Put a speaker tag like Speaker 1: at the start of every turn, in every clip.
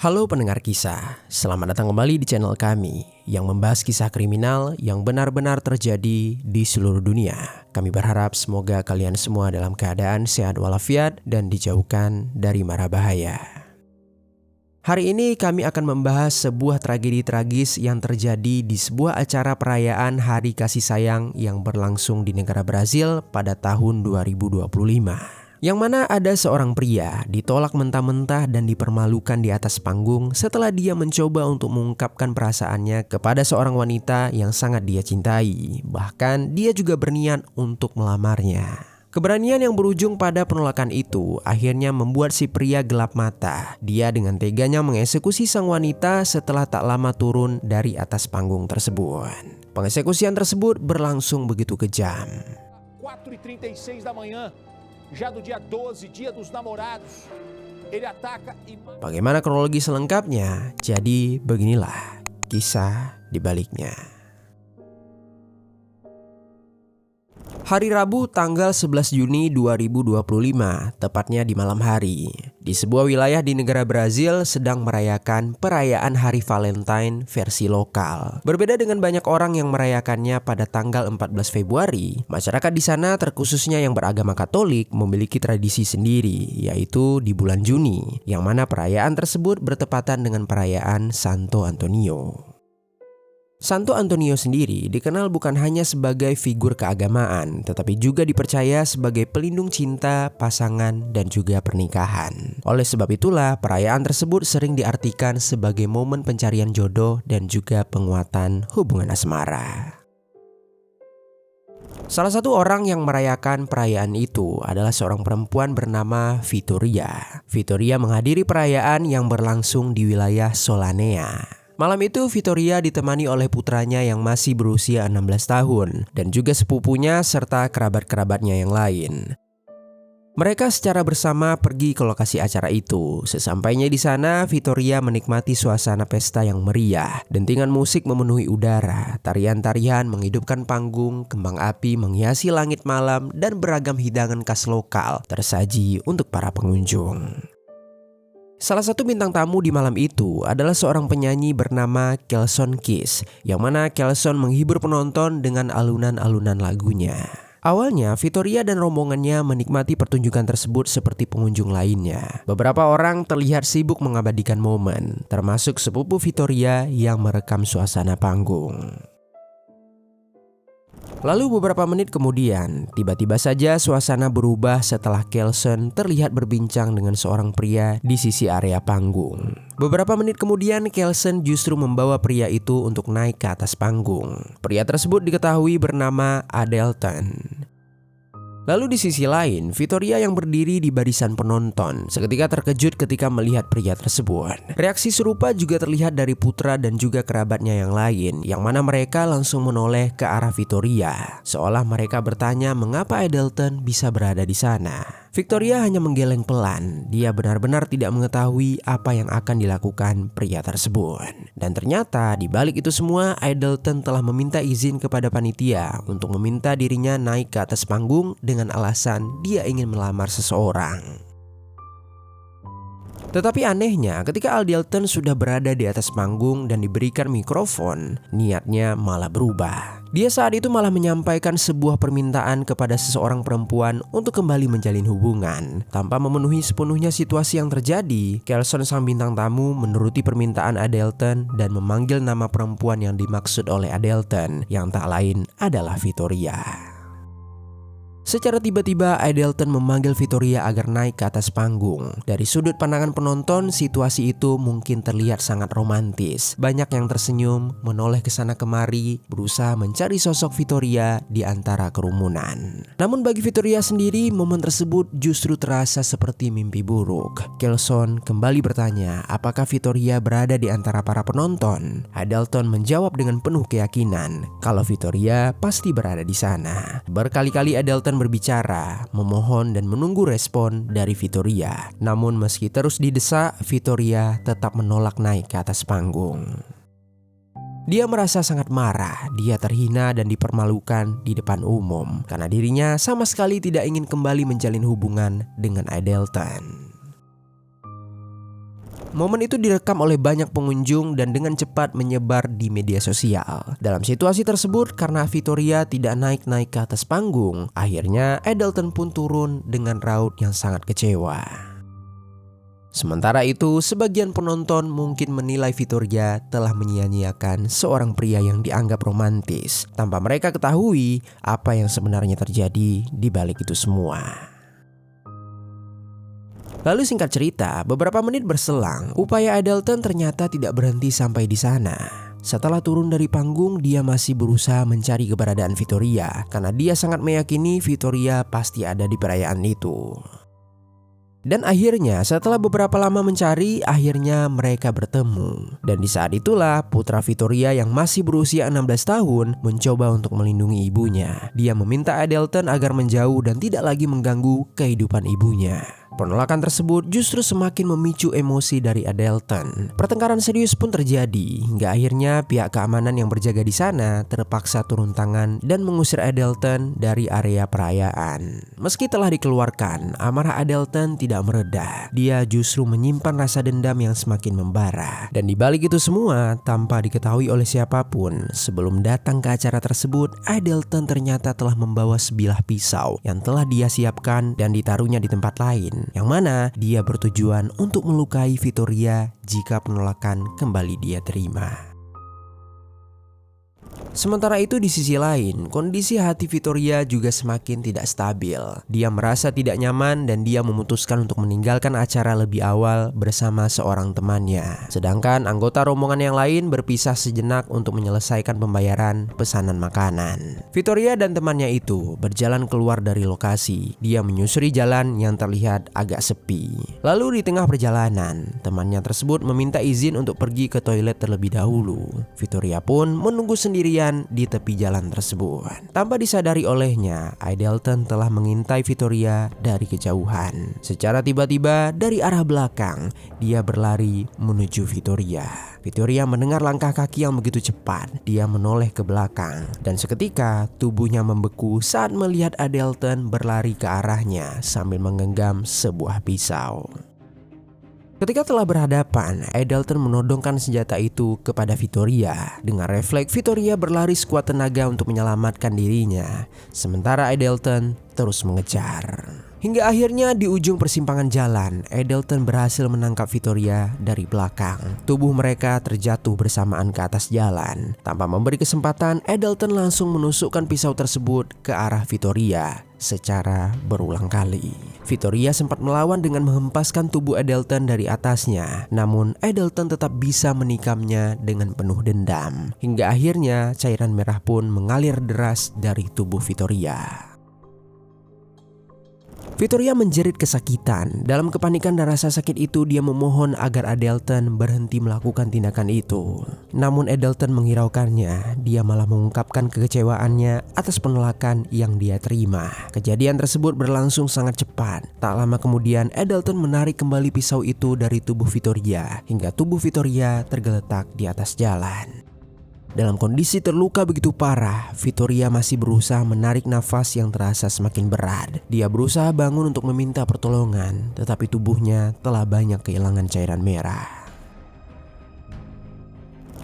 Speaker 1: Halo pendengar kisah, selamat datang kembali di channel kami yang membahas kisah kriminal yang benar-benar terjadi di seluruh dunia. Kami berharap semoga kalian semua dalam keadaan sehat walafiat dan dijauhkan dari mara bahaya. Hari ini kami akan membahas sebuah tragedi tragis yang terjadi di sebuah acara perayaan Hari Kasih Sayang yang berlangsung di negara Brazil pada tahun 2025. Yang mana ada seorang pria ditolak mentah-mentah dan dipermalukan di atas panggung setelah dia mencoba untuk mengungkapkan perasaannya kepada seorang wanita yang sangat dia cintai. Bahkan dia juga berniat untuk melamarnya. Keberanian yang berujung pada penolakan itu akhirnya membuat si pria gelap mata. Dia dengan teganya mengeksekusi sang wanita setelah tak lama turun dari atas panggung tersebut. Pengeksekusian tersebut berlangsung begitu kejam.
Speaker 2: 4h36 da manhã. Já do dia 12, dia dos namorados, ele ataca e...
Speaker 1: Bagaimana kronologi selengkapnya? Jadi beginilah kisah di baliknya. Hari Rabu tanggal 11 Juni 2025, tepatnya di malam hari, di sebuah wilayah di negara Brazil sedang merayakan perayaan Hari Valentine versi lokal. Berbeda dengan banyak orang yang merayakannya pada tanggal 14 Februari, masyarakat di sana terkhususnya yang beragama Katolik memiliki tradisi sendiri, yaitu di bulan Juni, yang mana perayaan tersebut bertepatan dengan perayaan Santo Antonio. Santo Antonio sendiri dikenal bukan hanya sebagai figur keagamaan, tetapi juga dipercaya sebagai pelindung cinta, pasangan, dan juga pernikahan. Oleh sebab itulah, perayaan tersebut sering diartikan sebagai momen pencarian jodoh dan juga penguatan hubungan asmara. Salah satu orang yang merayakan perayaan itu adalah seorang perempuan bernama Vittoria. Vittoria menghadiri perayaan yang berlangsung di wilayah Solanea. Malam itu Vittoria ditemani oleh putranya yang masih berusia 16 tahun dan juga sepupunya serta kerabat-kerabatnya yang lain. Mereka secara bersama pergi ke lokasi acara itu. Sesampainya di sana, Vittoria menikmati suasana pesta yang meriah. Dentingan musik memenuhi udara, tarian-tarian menghidupkan panggung, kembang api menghiasi langit malam, dan beragam hidangan khas lokal tersaji untuk para pengunjung. Salah satu bintang tamu di malam itu adalah seorang penyanyi bernama Kelson Kiss, yang mana Kelson menghibur penonton dengan alunan-alunan lagunya. Awalnya, Vittoria dan rombongannya menikmati pertunjukan tersebut seperti pengunjung lainnya. Beberapa orang terlihat sibuk mengabadikan momen, termasuk sepupu Vittoria yang merekam suasana panggung. Lalu beberapa menit kemudian, tiba-tiba saja suasana berubah setelah Kelson terlihat berbincang dengan seorang pria di sisi area panggung. Beberapa menit kemudian, Kelson justru membawa pria itu untuk naik ke atas panggung. Pria tersebut diketahui bernama Adelton. Lalu di sisi lain, Vittoria yang berdiri di barisan penonton seketika terkejut ketika melihat pria tersebut. Reaksi serupa juga terlihat dari putra dan juga kerabatnya yang lain, yang mana mereka langsung menoleh ke arah Vittoria, seolah mereka bertanya mengapa Adelton bisa berada di sana. Vittoria hanya menggeleng pelan. Dia benar-benar tidak mengetahui apa yang akan dilakukan pria tersebut. Dan ternyata di balik itu semua, Adelton telah meminta izin kepada panitia untuk meminta dirinya naik ke atas panggung dengan alasan dia ingin melamar seseorang. Tetapi anehnya, ketika Adelton sudah berada di atas panggung dan diberikan mikrofon, niatnya malah berubah. Dia saat itu malah menyampaikan sebuah permintaan kepada seseorang perempuan untuk kembali menjalin hubungan. Tanpa memenuhi sepenuhnya situasi yang terjadi, Kelson sang bintang tamu menuruti permintaan Adelton dan memanggil nama perempuan yang dimaksud oleh Adelton, yang tak lain adalah Vittoria. Secara tiba-tiba Adelton memanggil Vittoria agar naik ke atas panggung. Dari sudut pandangan penonton, situasi itu mungkin terlihat sangat romantis. Banyak yang tersenyum, menoleh ke sana kemari, berusaha mencari sosok Vittoria di antara kerumunan. Namun bagi Vittoria sendiri, momen tersebut justru terasa seperti mimpi buruk. Kelson kembali bertanya, apakah Vittoria berada di antara para penonton? Adelton menjawab dengan penuh keyakinan kalau Vittoria pasti berada di sana. Berkali-kali Adelton berbicara, memohon dan menunggu respon dari Vittoria. Namun meski terus didesak, Vittoria tetap menolak naik ke atas panggung. Dia merasa sangat marah, dia terhina dan dipermalukan di depan umum karena dirinya sama sekali tidak ingin kembali menjalin hubungan dengan Adelton. Momen itu direkam oleh banyak pengunjung dan dengan cepat menyebar di media sosial. Dalam situasi tersebut, karena Vittoria tidak naik-naik ke atas panggung, akhirnya Edelton pun turun dengan raut yang sangat kecewa. Sementara itu, sebagian penonton mungkin menilai Vittoria telah menyia-nyiakan seorang pria yang dianggap romantis, tanpa mereka ketahui apa yang sebenarnya terjadi di balik itu semua. Lalu singkat cerita, beberapa menit berselang, upaya Edelton ternyata tidak berhenti sampai di sana. Setelah turun dari panggung, dia masih berusaha mencari keberadaan Vittoria karena dia sangat meyakini Vittoria pasti ada di perayaan itu. Dan akhirnya setelah beberapa lama mencari, akhirnya mereka bertemu. Dan di saat itulah putra Vittoria yang masih berusia 16 tahun mencoba untuk melindungi ibunya. Dia meminta Edelton agar menjauh dan tidak lagi mengganggu kehidupan ibunya. Penolakan tersebut justru semakin memicu emosi dari Edelton. Pertengkaran serius pun terjadi hingga akhirnya pihak keamanan yang berjaga di sana terpaksa turun tangan dan mengusir Edelton dari area perayaan. Meski telah dikeluarkan, amarah Edelton tidak mereda. Dia justru menyimpan rasa dendam yang semakin membara. Dan di balik itu semua, tanpa diketahui oleh siapapun, sebelum datang ke acara tersebut, Edelton ternyata telah membawa sebilah pisau yang telah dia siapkan dan ditaruhnya di tempat lain, yang mana dia bertujuan untuk melukai Vittoria jika penolakan kembali dia terima. Sementara itu di sisi lain, kondisi hati Vittoria juga semakin tidak stabil. Dia merasa tidak nyaman dan dia memutuskan untuk meninggalkan acara lebih awal bersama seorang temannya. Sedangkan anggota rombongan yang lain berpisah sejenak untuk menyelesaikan pembayaran pesanan makanan. Vittoria dan temannya itu berjalan keluar dari lokasi. Dia menyusuri jalan yang terlihat agak sepi. Lalu di tengah perjalanan, temannya tersebut meminta izin untuk pergi ke toilet terlebih dahulu. Vittoria pun menunggu sendirian di tepi jalan tersebut. Tanpa disadari olehnya, Edelton telah mengintai Vittoria dari kejauhan. Secara tiba-tiba dari arah belakang, dia berlari menuju Vittoria. Vittoria mendengar langkah kaki yang begitu cepat. Dia menoleh ke belakang dan seketika tubuhnya membeku saat melihat Edelton berlari ke arahnya sambil menggenggam sebuah pisau. Ketika telah berhadapan, Edelton menodongkan senjata itu kepada Vittoria. Dengan refleks, Vittoria berlari sekuat tenaga untuk menyelamatkan dirinya, sementara Edelton terus mengejar. Hingga akhirnya di ujung persimpangan jalan, Edelton berhasil menangkap Vittoria dari belakang. Tubuh mereka terjatuh bersamaan ke atas jalan. Tanpa memberi kesempatan, Edelton langsung menusukkan pisau tersebut ke arah Vittoria secara berulang kali. Vittoria sempat melawan dengan menghempaskan tubuh Edelton dari atasnya. Namun Edelton tetap bisa menikamnya dengan penuh dendam. Hingga akhirnya cairan merah pun mengalir deras dari tubuh Vittoria. Vittoria menjerit kesakitan. Dalam kepanikan dan rasa sakit itu, dia memohon agar Edelton berhenti melakukan tindakan itu. Namun Edelton menghiraukannya. Dia malah mengungkapkan kekecewaannya atas penolakan yang dia terima. Kejadian tersebut berlangsung sangat cepat. Tak lama kemudian Edelton menarik kembali pisau itu dari tubuh Vittoria hingga tubuh Vittoria tergeletak di atas jalan. Dalam kondisi terluka begitu parah, Vittoria masih berusaha menarik nafas yang terasa semakin berat. Dia berusaha bangun untuk meminta pertolongan, tetapi tubuhnya telah banyak kehilangan cairan merah.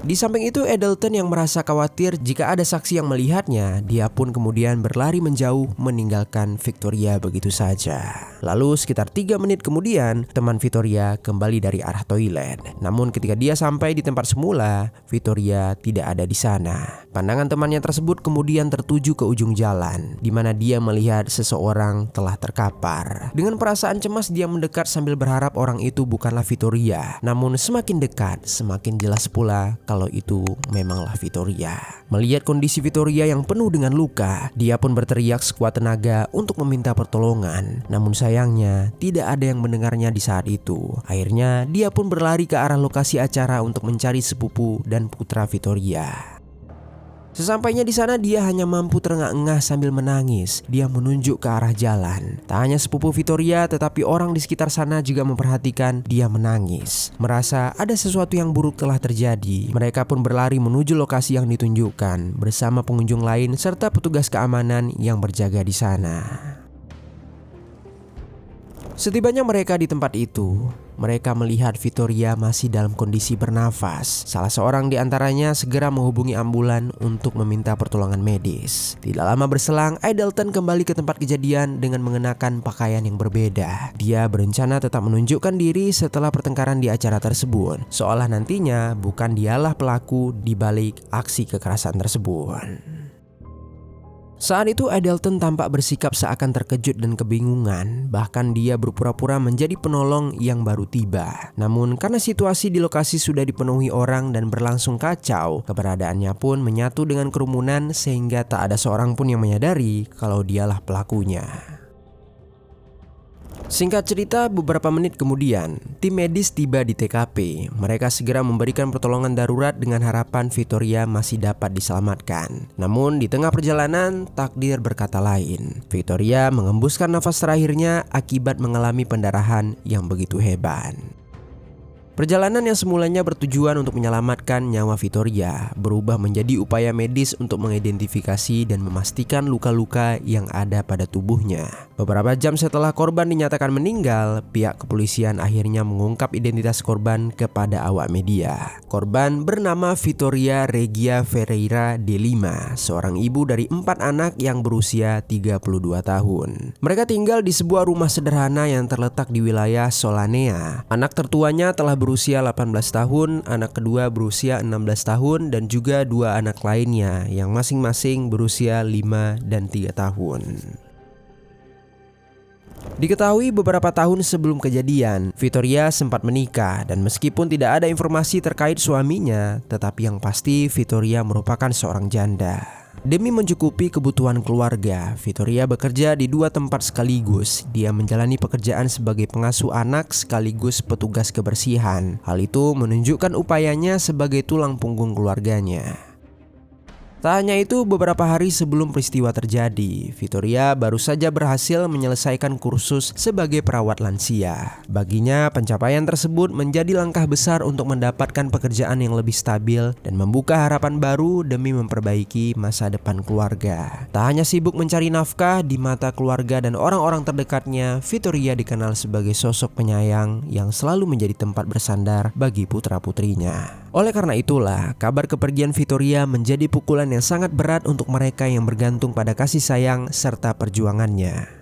Speaker 1: Di samping itu, Edelton yang merasa khawatir jika ada saksi yang melihatnya, dia pun kemudian berlari menjauh meninggalkan Vittoria begitu saja. Lalu sekitar 3 menit kemudian, teman Vittoria kembali dari arah toilet. Namun ketika dia sampai di tempat semula, Vittoria tidak ada di sana. Pandangan temannya tersebut kemudian tertuju ke ujung jalan, di mana dia melihat seseorang telah terkapar. Dengan perasaan cemas, dia mendekat sambil berharap orang itu bukanlah Vittoria. Namun semakin dekat, semakin jelas pula kalau itu memanglah Vittoria. Melihat kondisi Vittoria yang penuh dengan luka, dia pun berteriak sekuat tenaga untuk meminta pertolongan. Namun sayangnya tidak ada yang mendengarnya di saat itu. Akhirnya dia pun berlari ke arah lokasi acara untuk mencari sepupu dan putra Vittoria. Sesampainya di sana, dia hanya mampu terengah-engah sambil menangis. Dia menunjuk ke arah jalan. Tak hanya sepupu Vittoria, tetapi orang di sekitar sana juga memperhatikan dia menangis. Merasa ada sesuatu yang buruk telah terjadi, mereka pun berlari menuju lokasi yang ditunjukkan bersama pengunjung lain serta petugas keamanan yang berjaga di sana. Setibanya mereka di tempat itu, mereka melihat Vittoria masih dalam kondisi bernafas. Salah seorang di antaranya segera menghubungi ambulan untuk meminta pertolongan medis. Tidak lama berselang, Adelton kembali ke tempat kejadian dengan mengenakan pakaian yang berbeda. Dia berencana tetap menunjukkan diri setelah pertengkaran di acara tersebut, seolah nantinya bukan dialah pelaku di balik aksi kekerasan tersebut. Saat itu Adelton tampak bersikap seakan terkejut dan kebingungan, bahkan dia berpura-pura menjadi penolong yang baru tiba. Namun karena situasi di lokasi sudah dipenuhi orang dan berlangsung kacau, keberadaannya pun menyatu dengan kerumunan sehingga tak ada seorang pun yang menyadari kalau dialah pelakunya. Singkat cerita, beberapa menit kemudian, tim medis tiba di TKP. Mereka segera memberikan pertolongan darurat dengan harapan Vittoria masih dapat diselamatkan. Namun di tengah perjalanan, takdir berkata lain. Vittoria mengembuskan nafas terakhirnya akibat mengalami pendarahan yang begitu hebat. Perjalanan yang semulanya bertujuan untuk menyelamatkan nyawa Vittoria berubah menjadi upaya medis untuk mengidentifikasi dan memastikan luka-luka yang ada pada tubuhnya. Beberapa jam setelah korban dinyatakan meninggal, pihak kepolisian akhirnya mengungkap identitas korban kepada awak media. Korban bernama Vittoria Regia Ferreira de Lima, seorang ibu dari 4 anak yang berusia 32 tahun. Mereka tinggal di sebuah rumah sederhana yang terletak di wilayah Solanea. Anak tertuanya telah berusia 18 tahun, anak kedua berusia 16 tahun, dan juga 2 anak lainnya yang masing-masing berusia 5 dan 3 tahun. Diketahui beberapa tahun sebelum kejadian, Vittoria sempat menikah dan meskipun tidak ada informasi terkait suaminya, tetapi yang pasti Vittoria merupakan seorang janda. Demi mencukupi kebutuhan keluarga, Vittoria bekerja di 2 tempat sekaligus. Dia menjalani pekerjaan sebagai pengasuh anak sekaligus petugas kebersihan. Hal itu menunjukkan upayanya sebagai tulang punggung keluarganya. Tak hanya itu, beberapa hari sebelum peristiwa terjadi, Vittoria baru saja berhasil menyelesaikan kursus sebagai perawat lansia. Baginya, pencapaian tersebut menjadi langkah besar untuk mendapatkan pekerjaan yang lebih stabil dan membuka harapan baru demi memperbaiki masa depan keluarga. Tak hanya sibuk mencari nafkah di mata keluarga dan orang-orang terdekatnya, Vittoria dikenal sebagai sosok penyayang yang selalu menjadi tempat bersandar bagi putra-putrinya. Oleh karena itulah, kabar kepergian Vittoria menjadi pukulan yang sangat berat untuk mereka yang bergantung pada kasih sayang serta perjuangannya.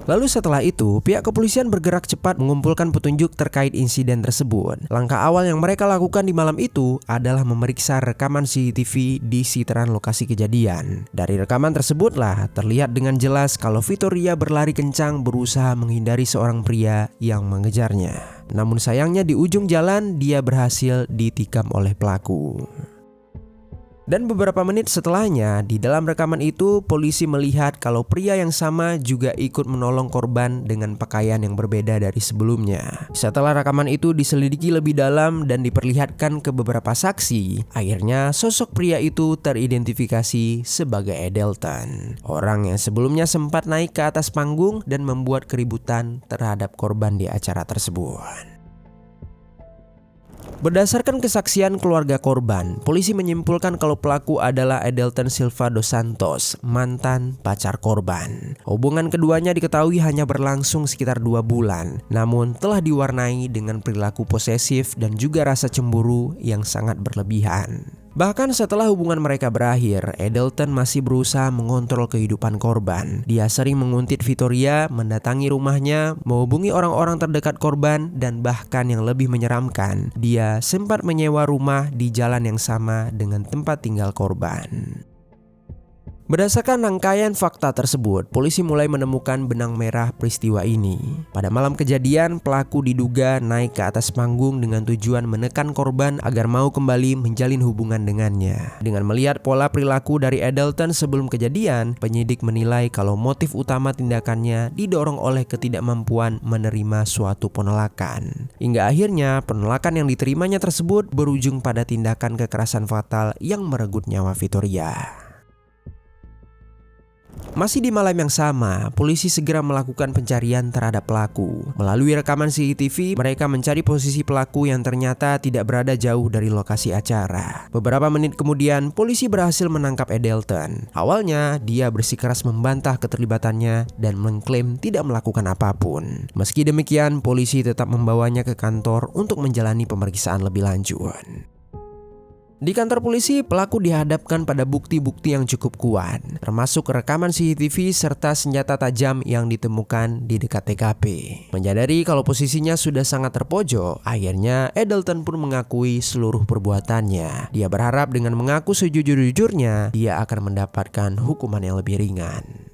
Speaker 1: Lalu setelah itu, pihak kepolisian bergerak cepat mengumpulkan petunjuk terkait insiden tersebut. Langkah awal yang mereka lakukan di malam itu adalah memeriksa rekaman CCTV di sekitaran lokasi kejadian. Dari rekaman tersebutlah terlihat dengan jelas kalau Vittoria berlari kencang berusaha menghindari seorang pria yang mengejarnya. Namun sayangnya di ujung jalan dia berhasil ditikam oleh pelaku. Dan beberapa menit setelahnya, di dalam rekaman itu polisi melihat kalau pria yang sama juga ikut menolong korban dengan pakaian yang berbeda dari sebelumnya. Setelah rekaman itu diselidiki lebih dalam dan diperlihatkan ke beberapa saksi, akhirnya sosok pria itu teridentifikasi sebagai Adelton, orang yang sebelumnya sempat naik ke atas panggung dan membuat keributan terhadap korban di acara tersebut. Berdasarkan kesaksian keluarga korban, polisi menyimpulkan kalau pelaku adalah Adelton Silva dos Santos, mantan pacar korban. Hubungan keduanya diketahui hanya berlangsung sekitar 2 bulan, namun telah diwarnai dengan perilaku posesif dan juga rasa cemburu yang sangat berlebihan. Bahkan setelah hubungan mereka berakhir, Adelton masih berusaha mengontrol kehidupan korban. Dia sering menguntit Vittoria, mendatangi rumahnya, menghubungi orang-orang terdekat korban, dan bahkan yang lebih menyeramkan, dia sempat menyewa rumah di jalan yang sama dengan tempat tinggal korban. Berdasarkan rangkaian fakta tersebut, polisi mulai menemukan benang merah peristiwa ini. Pada malam kejadian, pelaku diduga naik ke atas panggung dengan tujuan menekan korban agar mau kembali menjalin hubungan dengannya. Dengan melihat pola perilaku dari Adelton sebelum kejadian, penyidik menilai kalau motif utama tindakannya didorong oleh ketidakmampuan menerima suatu penolakan. Hingga akhirnya, penolakan yang diterimanya tersebut berujung pada tindakan kekerasan fatal yang merenggut nyawa Vittoria. Masih di malam yang sama, polisi segera melakukan pencarian terhadap pelaku. Melalui rekaman CCTV, mereka mencari posisi pelaku yang ternyata tidak berada jauh dari lokasi acara. Beberapa menit kemudian, polisi berhasil menangkap Edelton. Awalnya, dia bersikeras membantah keterlibatannya dan mengklaim tidak melakukan apapun. Meski demikian, polisi tetap membawanya ke kantor untuk menjalani pemeriksaan lebih lanjut. Di kantor polisi, pelaku dihadapkan pada bukti-bukti yang cukup kuat, termasuk rekaman CCTV serta senjata tajam yang ditemukan di dekat TKP. Menyadari kalau posisinya sudah sangat terpojok, akhirnya Edelton pun mengakui seluruh perbuatannya. Dia berharap dengan mengaku sejujur-jujurnya, dia akan mendapatkan hukuman yang lebih ringan.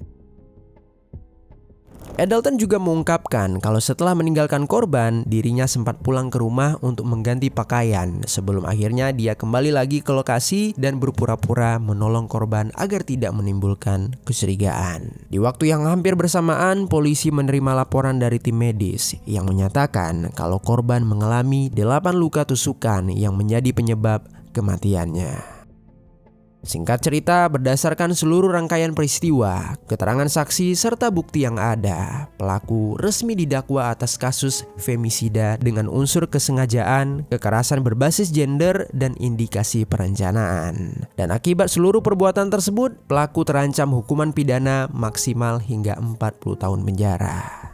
Speaker 1: Edelton juga mengungkapkan kalau setelah meninggalkan korban, dirinya sempat pulang ke rumah untuk mengganti pakaian sebelum akhirnya dia kembali lagi ke lokasi dan berpura-pura menolong korban agar tidak menimbulkan kecurigaan. Di waktu yang hampir bersamaan, polisi menerima laporan dari tim medis yang menyatakan kalau korban mengalami 8 luka tusukan yang menjadi penyebab kematiannya. Singkat cerita, berdasarkan seluruh rangkaian peristiwa, keterangan saksi, serta bukti yang ada, pelaku resmi didakwa atas kasus femisida dengan unsur kesengajaan, kekerasan berbasis gender, dan indikasi perencanaan. Dan akibat seluruh perbuatan tersebut, pelaku terancam hukuman pidana maksimal hingga 40 tahun penjara.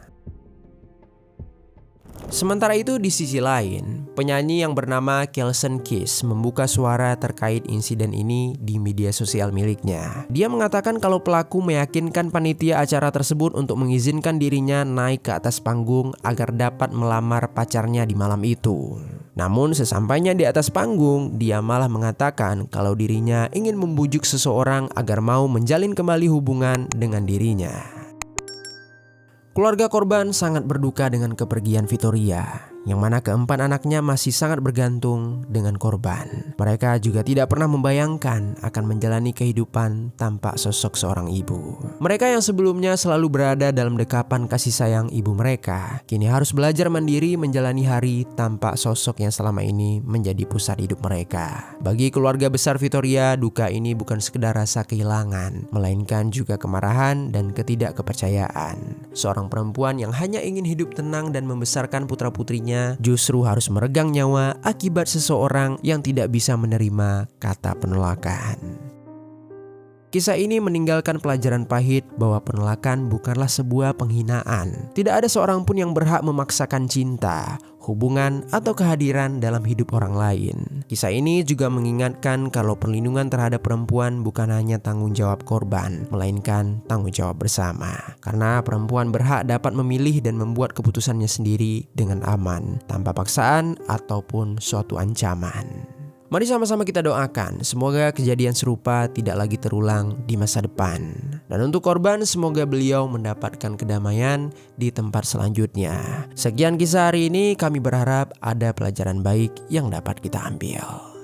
Speaker 1: Sementara itu di sisi lain, penyanyi yang bernama Kelson Kiss membuka suara terkait insiden ini di media sosial miliknya. Dia mengatakan kalau pelaku meyakinkan panitia acara tersebut untuk mengizinkan dirinya naik ke atas panggung agar dapat melamar pacarnya di malam itu. Namun sesampainya di atas panggung, dia malah mengatakan kalau dirinya ingin membujuk seseorang agar mau menjalin kembali hubungan dengan dirinya. Keluarga korban sangat berduka dengan kepergian Vittoria, yang mana keempat anaknya masih sangat bergantung dengan korban. Mereka juga tidak pernah membayangkan akan menjalani kehidupan tanpa sosok seorang ibu. Mereka yang sebelumnya selalu berada dalam dekapan kasih sayang ibu mereka, kini harus belajar mandiri menjalani hari tanpa sosok yang selama ini menjadi pusat hidup mereka. Bagi keluarga besar Vittoria, duka ini bukan sekedar rasa kehilangan, melainkan juga kemarahan dan ketidakkepercayaan. Seorang perempuan yang hanya ingin hidup tenang dan membesarkan putra-putrinya justru harus meregang nyawa akibat seseorang yang tidak bisa menerima kata penolakan. Kisah ini meninggalkan pelajaran pahit bahwa penolakan bukanlah sebuah penghinaan. Tidak ada seorang pun yang berhak memaksakan cinta, hubungan, atau kehadiran dalam hidup orang lain. Kisah ini juga mengingatkan kalau perlindungan terhadap perempuan bukan hanya tanggung jawab korban, melainkan tanggung jawab bersama. Karena perempuan berhak dapat memilih dan membuat keputusannya sendiri dengan aman, tanpa paksaan ataupun suatu ancaman. Mari sama-sama kita doakan semoga kejadian serupa tidak lagi terulang di masa depan. Dan untuk korban, semoga beliau mendapatkan kedamaian di tempat selanjutnya. Sekian kisah hari ini, kami berharap ada pelajaran baik yang dapat kita ambil.